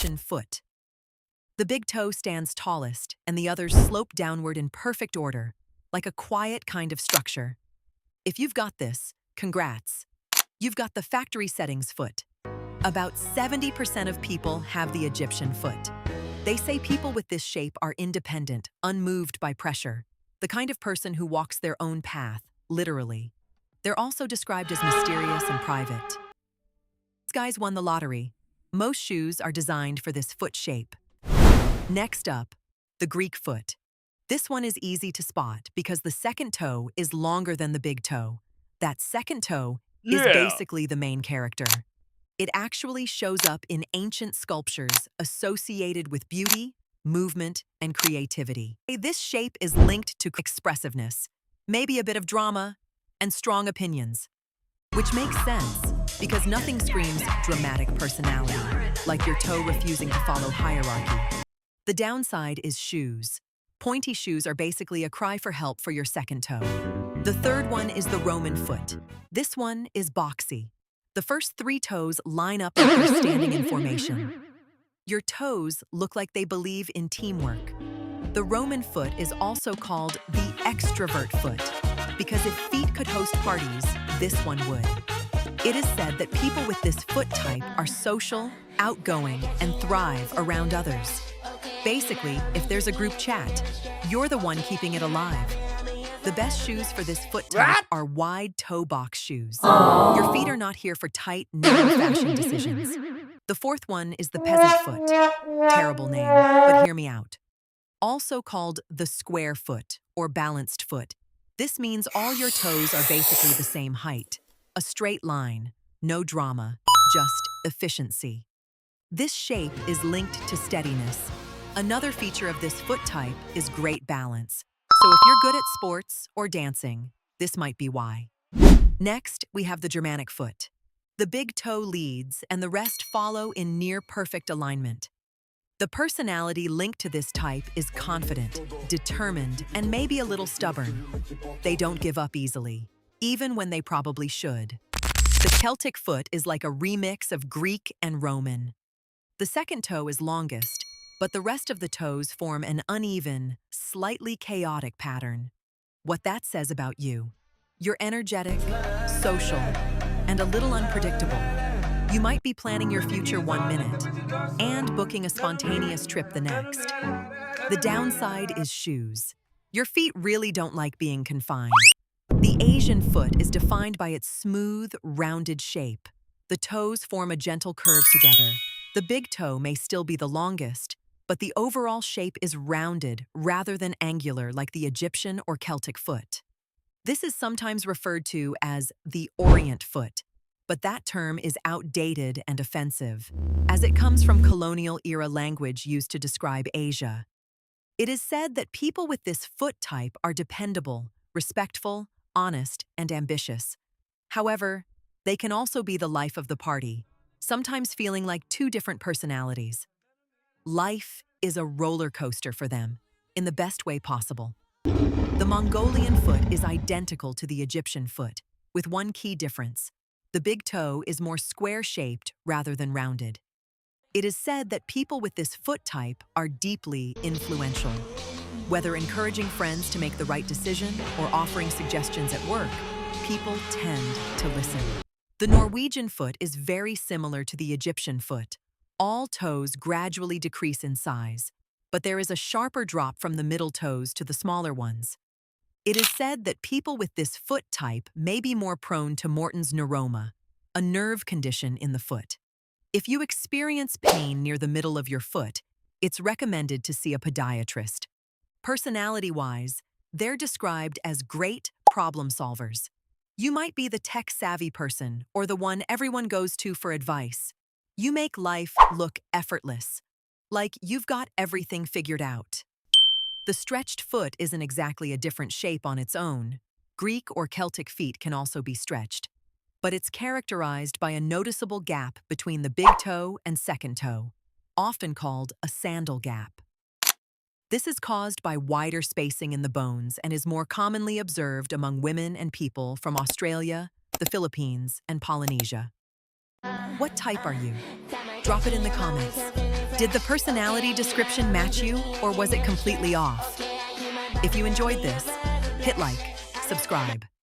Egyptian foot. The big toe stands tallest, and the others slope downward in perfect order, like a quiet kind of structure. If you've got this, congrats. You've got the factory settings foot. About 70% of people have the Egyptian foot. They say people with this shape are independent, unmoved by pressure, the kind of person who walks their own path, literally. They're also described as mysterious and private. These guys won the lottery. Most shoes are designed for this foot shape. Next up, the Greek foot. This one is easy to spot because the second toe is longer than the big toe. That second toe is basically the main character. It actually shows up in ancient sculptures associated with beauty, movement, and creativity. This shape is linked to expressiveness, maybe a bit of drama, and strong opinions. Which makes sense, because nothing screams dramatic personality, like your toe refusing to follow hierarchy. The downside is shoes. Pointy shoes are basically a cry for help for your second toe. The third one is the Roman foot. This one is boxy. The first 3 toes line up like they're standing in formation. Your toes look like they believe in teamwork. The Roman foot is also called the extrovert foot, because if feet could host parties, this one would. It is said that people with this foot type are social, outgoing, and thrive around others. Basically, if there's a group chat, you're the one keeping it alive. The best shoes for this foot type are wide toe box shoes. Your feet are not here for tight, narrow fashion decisions. The fourth one is the peasant foot. Terrible name, but hear me out. Also called the square foot or balanced foot. This means all your toes are basically the same height. A straight line, no drama, just efficiency. This shape is linked to steadiness. Another feature of this foot type is great balance. So if you're good at sports or dancing, this might be why. Next, we have the Germanic foot. The big toe leads and the rest follow in near-perfect alignment. The personality linked to this type is confident, determined, and maybe a little stubborn. They don't give up easily, even when they probably should. The Celtic foot is like a remix of Greek and Roman. The second toe is longest, but the rest of the toes form an uneven, slightly chaotic pattern. What that says about you: you're energetic, social, and a little unpredictable. You might be planning your future 1 minute and booking a spontaneous trip the next. The downside is shoes. Your feet really don't like being confined. The Asian foot is defined by its smooth, rounded shape. The toes form a gentle curve together. The big toe may still be the longest, but the overall shape is rounded rather than angular like the Egyptian or Celtic foot. This is sometimes referred to as the Orient foot, but that term is outdated and offensive, as it comes from colonial-era language used to describe Asia. It is said that people with this foot type are dependable, respectful, honest, and ambitious. However, they can also be the life of the party, sometimes feeling like 2 different personalities. Life is a roller coaster for them, in the best way possible. The Mongolian foot is identical to the Egyptian foot, with one key difference. The big toe is more square-shaped rather than rounded. It is said that people with this foot type are deeply influential. Whether encouraging friends to make the right decision or offering suggestions at work, people tend to listen. The Norwegian foot is very similar to the Egyptian foot. All toes gradually decrease in size, but there is a sharper drop from the middle toes to the smaller ones. It is said that people with this foot type may be more prone to Morton's neuroma, a nerve condition in the foot. If you experience pain near the middle of your foot, it's recommended to see a podiatrist. Personality-wise, they're described as great problem solvers. You might be the tech-savvy person or the one everyone goes to for advice. You make life look effortless, like you've got everything figured out. The stretched foot isn't exactly a different shape on its own. Greek or Celtic feet can also be stretched, but it's characterized by a noticeable gap between the big toe and second toe, often called a sandal gap. This is caused by wider spacing in the bones and is more commonly observed among women and people from Australia, the Philippines, and Polynesia. What type are you? Drop it in the comments. Did the personality description match you, or was it completely off? If you enjoyed this, hit like, subscribe,